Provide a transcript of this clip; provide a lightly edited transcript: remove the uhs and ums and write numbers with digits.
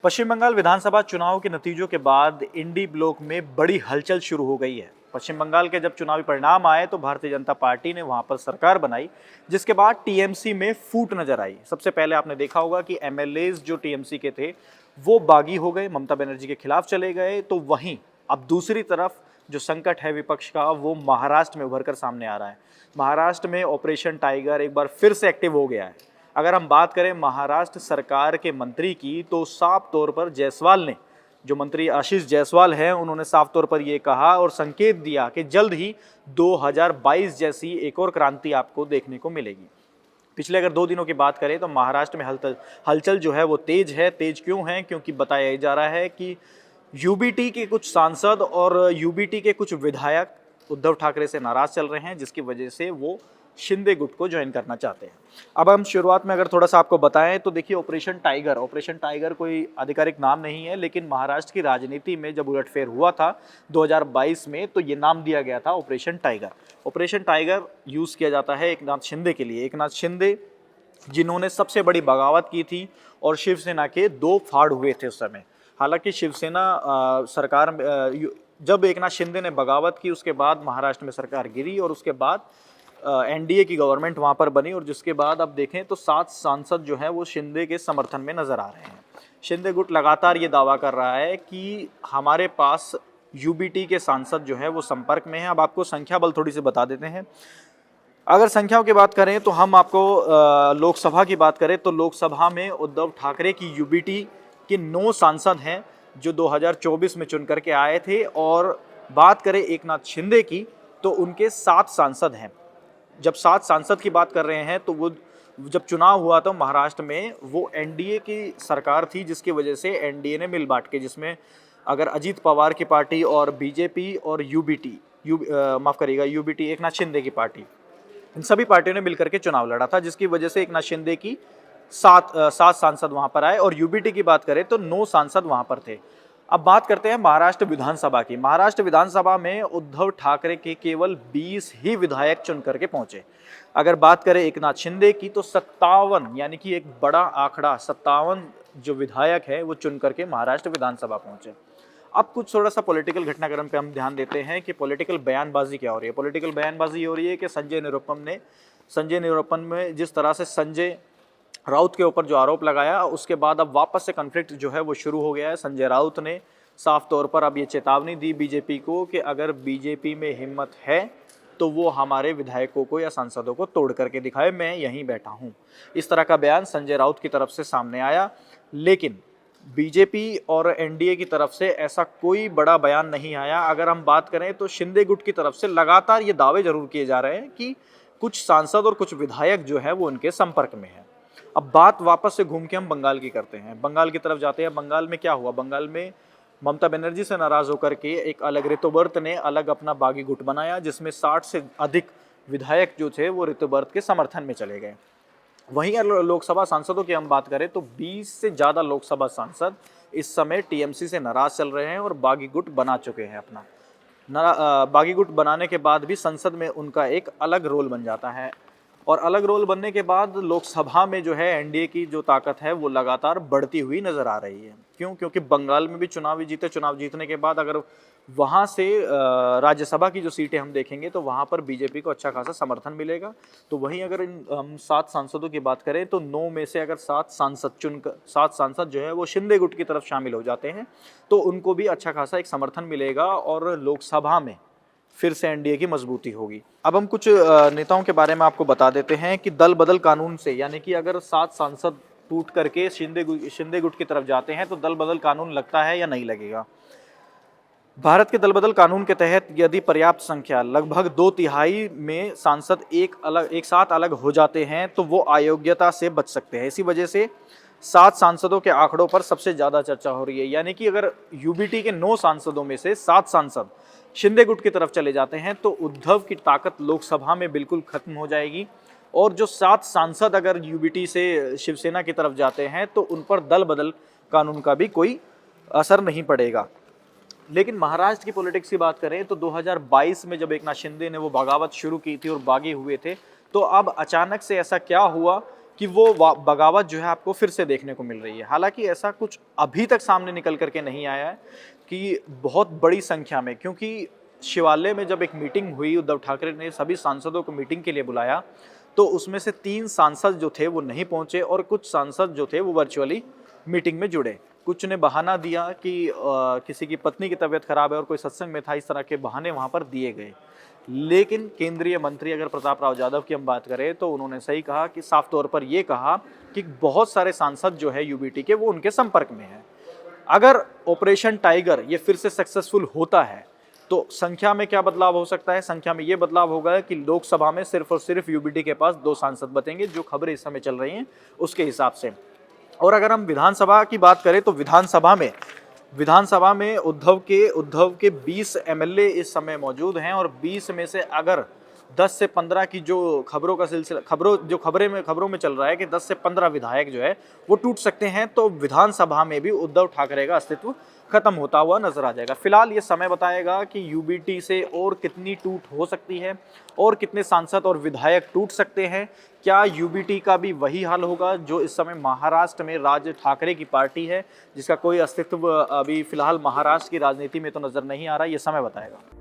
पश्चिम बंगाल विधानसभा चुनाव के नतीजों के बाद इंडी ब्लॉक में बड़ी हलचल शुरू हो गई है। पश्चिम बंगाल के जब चुनावी परिणाम आए तो भारतीय जनता पार्टी ने वहां पर सरकार बनाई, जिसके बाद टीएमसी में फूट नजर आई। सबसे पहले आपने देखा होगा कि एमएलएज जो टीएमसी के थे वो बागी हो गए, ममता बनर्जी के खिलाफ चले गए। तो वहीं अब दूसरी तरफ जो संकट है विपक्ष का, वो महाराष्ट्र में उभर कर सामने आ रहा है। महाराष्ट्र में ऑपरेशन टाइगर एक बार फिर से एक्टिव हो गया है। अगर हम बात करें महाराष्ट्र सरकार के मंत्री की, तो साफ तौर पर जायसवाल ने, जो मंत्री आशीष जायसवाल हैं, उन्होंने साफ तौर पर ये कहा और संकेत दिया कि जल्द ही 2022 जैसी एक और क्रांति आपको देखने को मिलेगी। पिछले अगर 2 दिनों की बात करें तो महाराष्ट्र में हलचल जो है वो तेज है। तेज क्यों है? क्योंकि बताया जा रहा है कि यूबीटी के कुछ सांसद और यूबीटी के कुछ विधायक उद्धव ठाकरे से नाराज चल रहे हैं, जिसकी वजह से वो शिंदे गुट को ज्वाइन करना चाहते हैं। अब हम शुरुआत में अगर थोड़ा सा आपको बताएं तो देखिए, ऑपरेशन टाइगर कोई आधिकारिक नाम नहीं है, लेकिन महाराष्ट्र की राजनीति में जब उलटफेर हुआ था 2022 में, तो ये नाम दिया गया था operation tiger. Operation tiger use किया जाता है एकनाथ शिंदे के लिए। एकनाथ शिंदे जिन्होंने सबसे बड़ी बगावत की थी और शिवसेना के 2 फाड़ हुए थे उस समय। हालांकि शिवसेना सरकार जब एकनाथ शिंदे ने बगावत की, उसके बाद महाराष्ट्र में सरकार गिरी और उसके बाद एनडीए की गवर्नमेंट वहां पर बनी, और जिसके बाद अब देखें तो 7 सांसद जो हैं वो शिंदे के समर्थन में नजर आ रहे हैं। शिंदे गुट लगातार ये दावा कर रहा है कि हमारे पास यूबीटी के सांसद जो है वो संपर्क में हैं। अब आपको संख्या बल थोड़ी सी बता देते हैं। अगर संख्याओं की बात करें तो हम आपको लोकसभा की बात करें तो लोकसभा में उद्धव ठाकरे की यूबीटी के 9 सांसद हैं जो 2024 में चुन करके आए थे, और बात करें एकनाथ शिंदे की तो उनके 7 सांसद हैं। जब 7 सांसद की बात कर रहे हैं तो वो जब चुनाव हुआ था महाराष्ट्र में, वो एनडीए की सरकार थी, जिसकी वजह से एनडीए ने मिल बांट के, जिसमें अगर अजीत पवार की पार्टी और बीजेपी और यूबीटी एकनाथ शिंदे की पार्टी, इन सभी पार्टियों ने मिलकर के चुनाव लड़ा था, जिसकी वजह से एकनाथ शिंदे की 7 सांसद वहां पर आए। और यूबीटी की बात करें तो 9 सांसद वहां पर थे। अब बात करते हैं महाराष्ट्र विधानसभा की। महाराष्ट्र विधानसभा में उद्धव ठाकरे के केवल 20 ही विधायक चुन करके पहुंचे। अगर बात करें एकनाथ शिंदे की तो 57, यानी कि एक बड़ा आंकड़ा, 57 जो विधायक है वो चुन करके महाराष्ट्र विधानसभा पहुंचे। अब कुछ थोड़ा सा पॉलिटिकल घटनाक्रम पे हम ध्यान देते हैं कि पॉलिटिकल बयानबाजी क्या हो रही है। पॉलिटिकल बयानबाजी हो रही है कि संजय निरुपम में जिस तरह से संजय राउत के ऊपर जो आरोप लगाया, उसके बाद अब वापस से कॉन्फ्लिक्ट जो है वो शुरू हो गया है। संजय राउत ने साफ तौर पर अब ये चेतावनी दी बीजेपी को कि अगर बीजेपी में हिम्मत है तो वो हमारे विधायकों को या सांसदों को तोड़ करके दिखाए, मैं यहीं बैठा हूँ। इस तरह का बयान संजय राउत की तरफ से सामने आया, लेकिन बीजेपी और एनडीए की तरफ से ऐसा कोई बड़ा बयान नहीं आया। अगर हम बात करें तो शिंदे गुट की तरफ से लगातार ये दावे जरूर किए जा रहे हैं कि कुछ सांसद और कुछ विधायक जो है वो उनके संपर्क में है। अब बात वापस से घूम के हम बंगाल की करते हैं, बंगाल की तरफ जाते हैं। बंगाल में क्या हुआ? बंगाल में ममता बनर्जी से नाराज होकर के एक अलग ऋतुबर्त ने अलग अपना बागी गुट बनाया, जिसमें 60 से अधिक विधायक जो थे वो ऋतुबर्त के समर्थन में चले गए। वहीं अगर लोकसभा सांसदों की हम बात करें तो 20 से ज़्यादा लोकसभा सांसद इस समय टीएमसी से नाराज चल रहे हैं और बागी गुट बना चुके हैं अपना। बागी गुट बनाने के बाद भी संसद में उनका एक अलग रोल बन जाता है, और अलग रोल बनने के बाद लोकसभा में जो है एनडीए की जो ताकत है वो लगातार बढ़ती हुई नजर आ रही है। क्यों? क्योंकि बंगाल में भी चुनाव जीतने के बाद अगर वहां से राज्यसभा की जो सीटें हम देखेंगे तो वहां पर बीजेपी को अच्छा खासा समर्थन मिलेगा। तो वहीं अगर हम 7 सांसदों की बात करें तो 9 में से अगर 7 सांसद जो है वो शिंदे गुट की तरफ शामिल हो जाते हैं तो उनको भी अच्छा खासा एक समर्थन मिलेगा और लोकसभा में फिर से एनडीए की मजबूती होगी। अब हम कुछ नेताओं के बारे में आपको बता देते हैं कि दल बदल कानून से, यानी कि अगर 7 सांसद टूट करके शिंदे गुट की तरफ जाते हैं तो दल बदल कानून लगता है या नहीं लगेगा। भारत के दल बदल कानून के तहत यदि पर्याप्त संख्या लगभग 2/3 में सांसद एक साथ अलग हो जाते हैं तो वो अयोग्यता से बच सकते हैं। इसी वजह से 7 सांसदों के आंकड़ों पर सबसे ज्यादा चर्चा हो रही है। यानी कि अगर यूबीटी के 9 सांसदों में से 7 सांसद शिंदे गुट की तरफ चले जाते हैं तो उद्धव की ताकत लोकसभा में बिल्कुल खत्म हो जाएगी, और जो 7 सांसद अगर यूबीटी से शिवसेना की तरफ जाते हैं तो उन पर दल बदल कानून का भी कोई असर नहीं पड़ेगा। लेकिन महाराष्ट्र की पॉलिटिक्स की बात करें तो 2022 में जब एकनाथ शिंदे ने वो बगावत शुरू की थी और बागी हुए थे, तो अब अचानक से ऐसा क्या हुआ कि वो बगावत जो है आपको फिर से देखने को मिल रही है। हालांकि ऐसा कुछ अभी तक सामने निकल करके नहीं आया है कि बहुत बड़ी संख्या में, क्योंकि शिवालय में जब एक मीटिंग हुई, उद्धव ठाकरे ने सभी सांसदों को मीटिंग के लिए बुलाया, तो उसमें से 3 सांसद जो थे वो नहीं पहुंचे और कुछ सांसद जो थे वो वर्चुअली मीटिंग में जुड़े। कुछ ने बहाना दिया कि किसी की पत्नी की तबीयत खराब है और कोई सत्संग में था, इस तरह के बहाने वहां पर दिए गए। लेकिन केंद्रीय मंत्री अगर प्रताप राव जाधव की हम बात करें तो उन्होंने सही कहा कि साफ तौर पर ये कहा कि बहुत सारे सांसद जो है यूबीटी के वो उनके संपर्क में हैं। अगर ऑपरेशन टाइगर ये फिर से सक्सेसफुल होता है तो संख्या में क्या बदलाव हो सकता है? संख्या में ये बदलाव होगा कि लोकसभा में सिर्फ और सिर्फ यूबीटी के पास 2 सांसद बचेंगे, जो खबरें इस समय चल रही हैं उसके हिसाब से। और अगर हम विधानसभा की बात करें तो विधानसभा में उद्धव के 20 एमएलए इस समय मौजूद हैं और 20 में से अगर 10 से 15 की जो खबरों का सिलसिला खबरों में चल रहा है कि 10 से 15 विधायक जो है वो टूट सकते हैं, तो विधानसभा में भी उद्धव ठाकरे का अस्तित्व खत्म होता हुआ नजर आ जाएगा। फिलहाल ये समय बताएगा कि यूबीटी से और कितनी टूट हो सकती है और कितने सांसद और विधायक टूट सकते हैं। क्या यूबीटी का भी वही हाल होगा जो इस समय महाराष्ट्र में राज ठाकरे की पार्टी है, जिसका कोई अस्तित्व अभी फिलहाल महाराष्ट्र की राजनीति में तो नजर नहीं आ रहा, ये समय बताएगा।